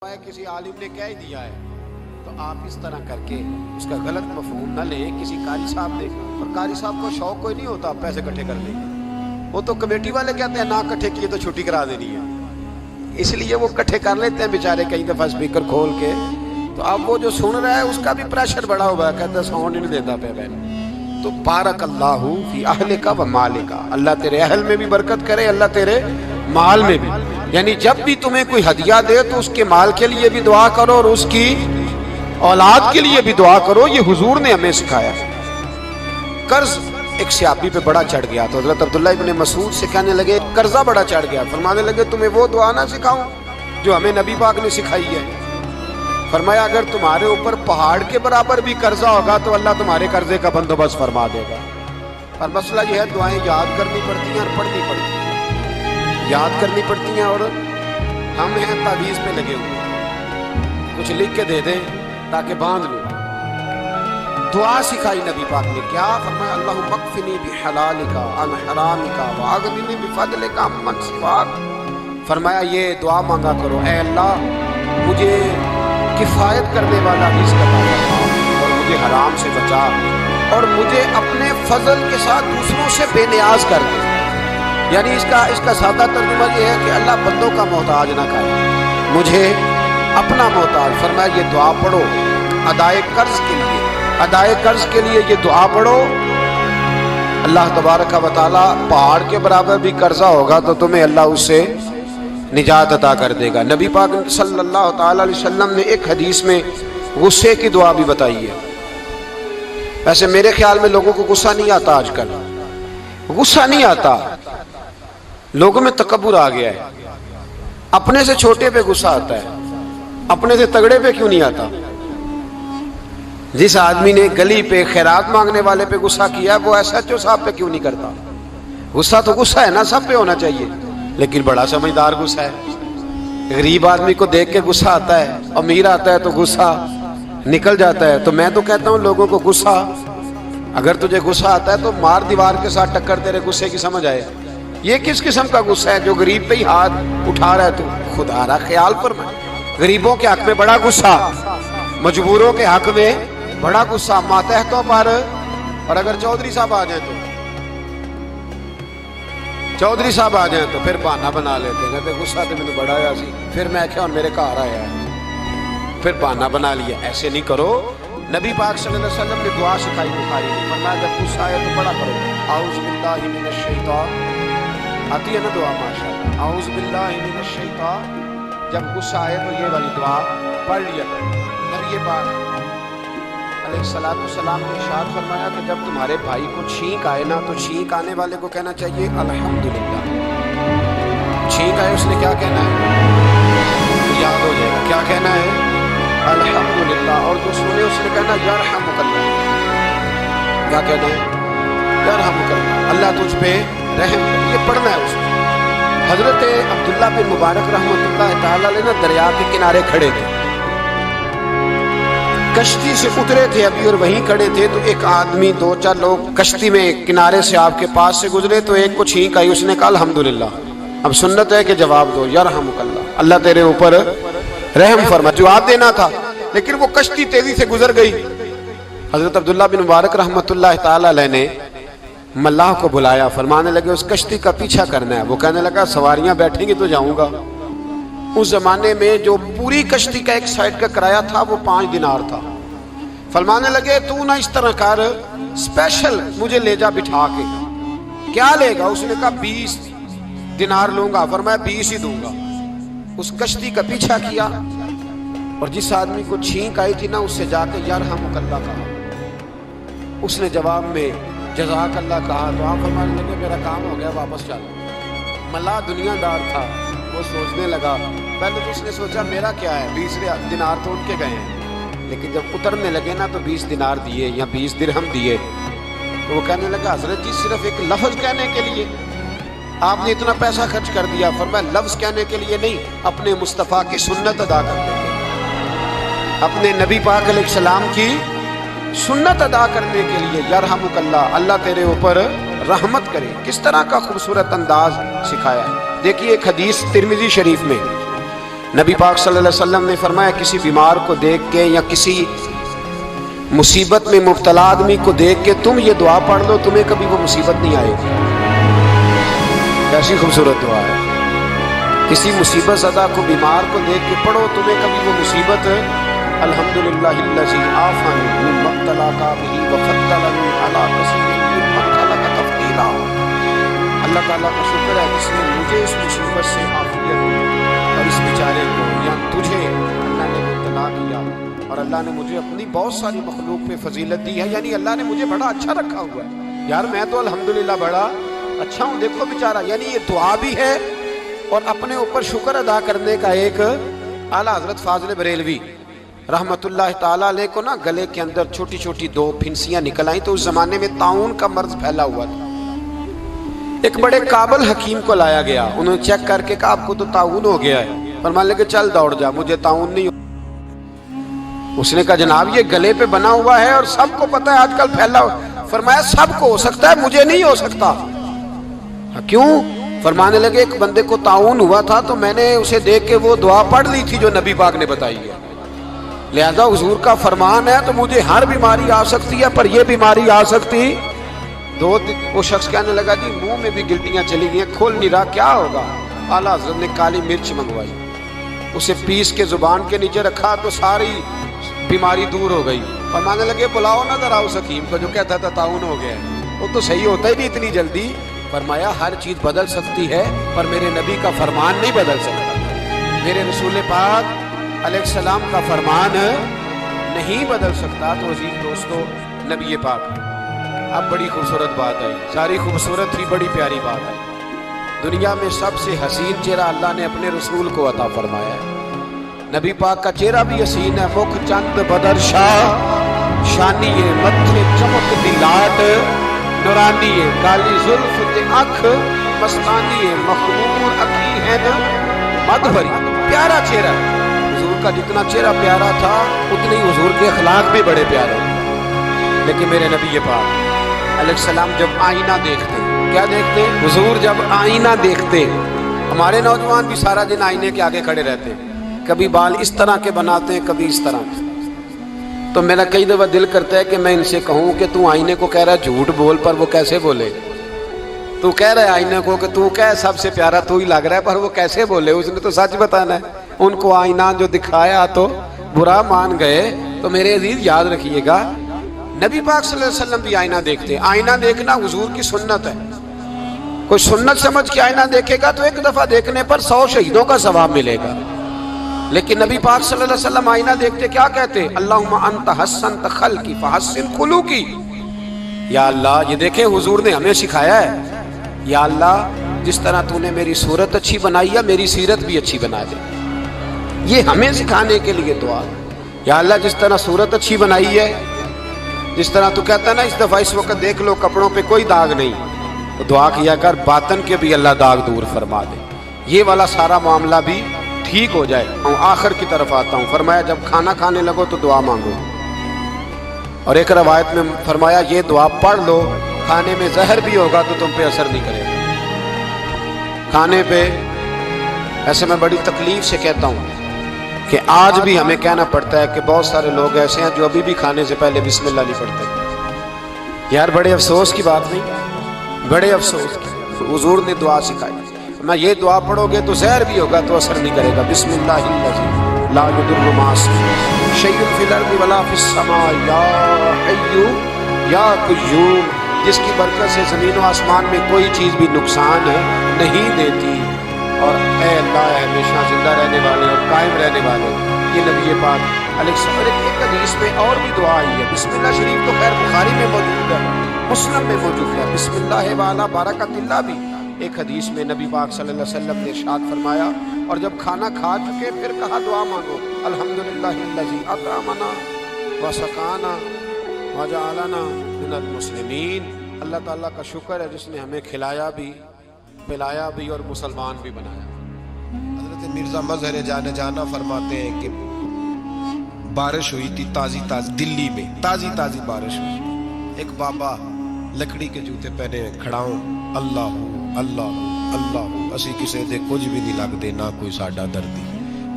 کسی عالم نے کہہ ہی دیا ہے تو آپ اس طرح کر کے اس کا غلط مفہوم نہ لیں کسی قاری صاحب نے. اور قاری صاحب کو شوق کوئی نہیں ہوتا پیسے اکٹھے کر لیں گے, وہ تو کمیٹی والے کہتے ہیں نہ اکٹھے کیے تو چھٹی کرا دینی ہے, اس لیے وہ اکٹھے کر لیتے ہیں بیچارے کئی دفعہ اسپیکر کھول کے. تو اب وہ جو سن رہا ہے اس کا بھی پریشر بڑا ہوا ہے, کہتا ہے ساؤنڈ نہیں دیتا پہ بہن. تو بارک اللہ فی اہلک و مالک, اللہ تیرے اہل میں بھی برکت کرے, اللہ تیرے مال میں بھی. یعنی جب بھی تمہیں کوئی ہدیہ دے تو اس کے مال کے لیے بھی دعا کرو اور اس کی اولاد کے لیے بھی دعا کرو. یہ حضور نے ہمیں سکھایا. قرض ایک صحابی پہ بڑا چڑھ گیا تو حضرت عبداللہ ابن مسعود سے کہنے لگے قرضہ بڑا چڑھ گیا. فرمانے لگے تمہیں وہ دعا نہ سکھاؤں جو ہمیں نبی پاک نے سکھائی ہے. فرمایا اگر تمہارے اوپر پہاڑ کے برابر بھی قرضہ ہوگا تو اللہ تمہارے قرضے کا بندوبست فرما دے گا. اور مسئلہ یہ ہے دعائیں یاد کرنی پڑتی ہیں اور پڑھنی پڑتی ہیں. یاد کرنی پڑتی ہیں اور ہم ہیں تعویذ پہ لگے ہوئے, کچھ لکھ کے دے دیں تاکہ باندھ لوں. دعا سکھائی نبی پاک نے کیا فرمایا, اللہم اکفنی بحلالک عن حرامک واغننی بفضلک عمن سواک. فرمایا یہ دعا مانگا کرو, اے اللہ مجھے کفایت کرنے والا رزق عطا فرما اور مجھے حرام سے بچا, اور مجھے اپنے فضل کے ساتھ دوسروں سے بے نیاز کر دے. یعنی اس کا سادہ ترجمہ یہ ہے کہ اللہ بندوں کا محتاج نہ کرے, مجھے اپنا محتاج. فرمایا یہ دعا پڑھو ادائے قرض کے لیے, ادائے قرض کے لیے یہ دعا پڑھو. اللہ تبارک و تعالی پہاڑ کے برابر بھی قرضہ ہوگا تو تمہیں اللہ اس سے نجات عطا کر دے گا. نبی پاک صلی اللہ تعالی علیہ وسلم نے ایک حدیث میں غصے کی دعا بھی بتائی ہے. ویسے میرے خیال میں لوگوں کو غصہ نہیں آتا, آج کل غصہ نہیں آتا, لوگوں میں تکبر آ گیا ہے. اپنے سے چھوٹے پہ غصہ آتا ہے, اپنے سے تگڑے پہ کیوں نہیں آتا. جس آدمی نے گلی پہ خیرات مانگنے والے پہ غصہ کیا وہ ایس ایچ او صاحب پہ کیوں نہیں کرتا. غصہ تو غصہ ہے نا, سب پہ ہونا چاہیے, لیکن بڑا سمجھدار غصہ ہے. غریب آدمی کو دیکھ کے غصہ آتا ہے, امیر آتا ہے تو غصہ نکل جاتا ہے. تو میں تو کہتا ہوں لوگوں کو غصہ, اگر تجھے غصہ آتا ہے تو مار دیوار کے ساتھ ٹکر تیرے غصے کی سمجھ آئے. یہ کس قسم کا غصہ ہے جو غریب پہ ہی ہاتھ اٹھا رہا ہے. تو خدا را خیال فرما, غریبوں کے حق میں بڑا غصہ, مجبوروں کے حق میں بڑا غصہ, ماتحتوں پر. اور اگر چودھری صاحب آ جائیں تو پھر بہانہ بنا لیتے, کہتے غصہ تو مجھے بڑا آیا سی, پھر میں کیا میرے گھر آیا ہے, پھر بہانہ بنا لیا. ایسے نہیں کرو. نبی پاک صلی اللہ علیہ وسلم نے دعا سکھائی بخاری میں, فرمایا جب غصہ آئے تو پڑھا کرو اعوذ باللہ من الشیطان. آتی ہے نا دعا ماشاءاللہ, اعوذ باللہ من الشیطان. جب غصہ آئے تو یہ والی دعا پڑھ لیا کرو. نبی پاک علیہ الصلوۃ والسلام نے ارشاد فرمایا کہ جب تمہارے بھائی کو چھینک آئے نا تو چھینک آنے والے کو کہنا چاہیے الحمدللہ. چھینک آئے اس نے کیا کہنا ہے, یاد ہو جائے گا کیا کہنا ہے, الحمدللہ. اور جو سنے اس نے کہنا یرحمک اللہ. کیا کہنا ہے, یرحمک اللہ, اللہ تجھ پہ رحم. یہ پڑھنا ہے اس میں. حضرت عبداللہ بن مبارک رحمۃ اللہ تعالی علیہ نا دریا کے کنارے کھڑے تھے, کشتی سے اترے تھے ابھی اور وہیں کھڑے تھے. تو ایک آدمی, دو چار لوگ کشتی میں کنارے سے آپ کے پاس سے گزرے تو ایک کو چھینک آئی, اس نے کہا الحمدللہ. اب سنت ہے کہ جواب دو یرحمک اللہ, اللہ تیرے اوپر رحم فرما. جواب دینا تھا لیکن وہ کشتی تیزی سے گزر گئی. حضرت عبداللہ بن مبارک رحمۃ اللہ تعالی علیہ نے ملاح کو بلایا, فرمانے لگے اس کشتی کا پیچھا کرنا ہے. وہ کہنے لگا سواریاں بیٹھیں گی تو جاؤں گا. اس زمانے میں جو پوری کشتی کا ایک سائیڈ کا کرایہ تھا وہ 5 دینار تھا. فرمانے لگے تو نہ اس طرح کر, اسپیشل مجھے لے جا بٹھا کے. کیا لے گا, اس نے کہا 20 دینار لوں گا. فرمایا 20 ہی دوں گا. اس کشتی کا پیچھا کیا اور جس آدمی کو چھینک آئی تھی نا اس سے جا کے یرحمک اللہ کہا. اس نے جواب میں جزاک اللہ کہا. تو آپ فرمانے لگے میرا کام ہو گیا, واپس چلو. ملا دنیا دار تھا, وہ سوچنے لگا. پہلے تو اس نے سوچا میرا کیا ہے, 20 دینار تو اٹھ کے گئے ہیں, لیکن جب اترنے لگے نا تو 20 دینار دیے یا 20 درہم دیے. تو وہ کہنے لگا حضرت جی صرف ایک لفظ کہنے کے لیے آپ نے اتنا پیسہ خرچ کر دیا. فرمایا لفظ کہنے کے لیے نہیں, اپنے مصطفیٰ کی سنت ادا کرنے کے لیے, اپنے نبی پاک علیہ السلام کی سنت ادا کرنے کے لیے. یرحمک اللہ, اللہ تیرے اوپر رحمت کرے. کس طرح کا خوبصورت انداز سکھایا ہے. دیکھیے ایک حدیث ترمذی شریف میں نبی پاک صلی اللہ علیہ وسلم نے فرمایا کسی بیمار کو دیکھ کے یا کسی مصیبت میں مبتلا آدمی کو دیکھ کے تم یہ دعا پڑھ لو، تمہیں کبھی وہ مصیبت نہیں آئے گی۔ کیسی خوبصورت دعا ہے۔ کسی مصیبت زدہ کو بیمار کو دیکھ کے پڑھو، تمہیں کبھی وہ مصیبت الحمدللہ الذی عافانی مما ابتلاک بہ وفضلنی علی کثیر ممن خلق تفضیلا۔ اللہ تعالیٰ کا شکر ہے جس نے مجھے اس مصیبت سے عافیت اور اس بیچارے کو یا تجھے اللہ نے مبتلا کیا اور اللہ نے مجھے اپنی بہت ساری مخلوق پہ فضیلت دی ہے، یعنی اللہ نے مجھے بڑا اچھا رکھا ہوا ہے یار، میں تو الحمدللہ بڑا اچھا ہوں، دیکھو بیچارہ۔ یعنی یہ دعا بھی ہے اور اپنے اوپر شکر ادا کرنے کا ایک اعلیٰ حضرت فاضل بریلوی رحمت اللہ تعالیٰ علیہ کو نا گلے کے اندر چھوٹی چھوٹی 2 پھنسیاں نکل آئیں، تو اس زمانے میں طاعون کا مرض پھیلا ہوا تھا۔ ایک بڑے قابل حکیم کو لایا گیا، انہوں نے چیک کر کے کہا آپ کو تو طاعون ہو گیا ہے، فرمانے لگے چل دوڑ جا، مجھے طاعون نہیں ہو۔ اس نے کہا جناب یہ گلے پہ بنا ہوا ہے اور سب کو پتہ ہے آج کل پھیلا ہوا۔ فرمایا سب کو ہو سکتا ہے، مجھے نہیں ہو سکتا۔ کیوں؟ فرمانے لگے ایک بندے کو طاعون ہوا تھا تو میں نے اسے دیکھ کے وہ دعا پڑھ لی تھی جو نبی پاک نے بتائی ہے، لہذا حضور کا فرمان ہے تو مجھے ہر بیماری آ سکتی ہے پر یہ بیماری آ سکتی۔ وہ شخص کہنے لگا جی منہ میں بھی گلٹیاں چلی گئی ہیں، کھول نہیں رہا، کیا ہوگا؟ اعلیٰ حضرت نے کالی مرچ منگوائی، اسے پیس کے زبان کے نیچے رکھا تو ساری بیماری دور ہو گئی۔ فرمانے لگے بلاؤ نہ ذرا اس حکیم کو جو کہتا تھا طاعون ہو گیا ہے، وہ تو صحیح ہوتا ہی نہیں اتنی جلدی۔ فرمایا ہر چیز بدل سکتی ہے پر میرے نبی کا فرمان نہیں بدل سکتا، میرے رسول پاک علیہ السلام کا فرمان نہیں بدل سکتا۔ تو عزیز دوستو نبی پاک اب بڑی خوبصورت بات آئی، ساری خوبصورت تھی، بڑی پیاری بات آئی۔ دنیا میں سب سے حسین چہرہ اللہ نے اپنے رسول کو عطا فرمایا ہے۔ نبی پاک کا چہرہ بھی حسین ہے، مکھ چند بدر شاہ شانی متھے چمک دی لاٹ نورانی کالی زلف تے اکھ مستانی مخمور اکھی ہے مد بھری۔ پیارا چہرہ، حضور کا جتنا چہرہ پیارا تھا اتنے ہی حضور کے اخلاق بھی بڑے پیارے۔ لیکن میرے نبی پاک علیہ السلام جب آئینہ دیکھتے، کیا دیکھتے؟ حضور جب آئینہ دیکھتے، ہمارے نوجوان بھی سارا دن آئینے کے آگے کھڑے رہتے ہیں، کبھی بال اس طرح کے بناتے ہیں کبھی اس طرح کے۔ تو میرا کئی دفعہ دل کرتا ہے کہ میں ان سے کہوں کہ تو آئینے کو کہہ رہا ہے جھوٹ بول، پر وہ کیسے بولے؟ تو کہہ رہا ہے آئینے کو کہ تو کیا سب سے پیارا تو ہی لگ رہا ہے، پر وہ کیسے بولے؟ اس نے تو سچ بتانا ہے۔ ان کو آئینہ جو دکھایا تو برا مان گئے۔ تو میرے عزیز یاد رکھیے گا نبی پاک صلی اللہ علیہ وسلم بھی آئینہ دیکھتے۔ آئینہ دیکھنا حضور کی سنت ہے، کوئی سنت سمجھ کے آئینہ دیکھے گا تو ایک دفعہ دیکھنے پر 100 شہیدوں کا ثواب ملے گا۔ لیکن نبی پاک صلی اللہ علیہ وسلم آئینہ دیکھتے کیا کہتے؟ اللہم انت حسنت خلقی فحسن خلوقی۔ یا اللہ، یہ دیکھیں حضور نے ہمیں سکھایا ہے، یا اللہ جس طرح تو نے میری صورت اچھی بنائی ہے میری سیرت بھی اچھی بنا دے۔ یہ ہمیں سکھانے کے لیے دعا، یا اللہ جس طرح صورت اچھی بنائی ہے، جس طرح تو کہتا ہے نا اس دفعہ اس وقت دیکھ لو کپڑوں پہ کوئی داغ نہیں، تو دعا کیا کر باطن کے بھی اللہ داغ دور فرما دے، یہ والا سارا معاملہ بھی ٹھیک ہو جائے۔ آخر کی طرف آتا ہوں، فرمایا جب کھانا کھانے لگو تو دعا مانگو، اور ایک روایت میں فرمایا یہ دعا پڑھ لو، کھانے میں زہر بھی ہوگا تو تم پہ اثر نہیں کرے گا۔ کھانے پہ ایسے میں بڑی تکلیف سے کہتا ہوں کہ آج بھی ہمیں کہنا پڑتا ہے کہ بہت سارے لوگ ایسے ہیں جو ابھی بھی کھانے سے پہلے بسم اللہ نہیں پڑھتے۔ یار بڑے افسوس کی بات نہیں، بڑے افسوس کی۔ حضور نے دعا سکھائی، میں یہ دعا پڑھو گے تو زہر بھی ہوگا تو اثر نہیں کرے گا۔ بسم اللہ الذی لا یضر مع اسمہ شیء فی الارض ولا فی السماء یا حی یا قیوم، جس کی برکت سے زمین و آسمان میں کوئی چیز بھی نقصان نہیں دیتی، اور اے اللہ ہمیشہ زندہ رہنے والے اور قائم رہنے والے۔ یہ نبی پاک علیہ السلام ایک حدیث میں اور بھی دعا آئی ہے۔ بسم اللہ شریف تو خیر بخاری میں موجود ہے، مسلم میں موجود ہے، بسم اللہ والا برکت اللہ بھی ایک حدیث میں نبی پاک صلی اللہ علیہ وسلم نے ارشاد فرمایا۔ اور جب کھانا کھا چکے پھر کہا دعا مانگو، الحمدللہ الذی اطعمنا وسقانا وجعلنا من المسلمین۔ اللہ تعالیٰ کا شکر ہے جس نے ہمیں کھلایا بھی پلایا بھی اور مسلمان بھی بنایا۔ حضرت مرزا مظہر جانے جانا فرماتے ہیں کہ بارش ہوئی تھی تازی دلی میں تازی بارش ہوئی، ایک بابا لکڑی کے جوتے پہنے کھڑا ہوں، اللہ اللہ اللہ اسی کسی دے کچھ بھی نہیں لگتے نہ کوئی ساڈا دردی،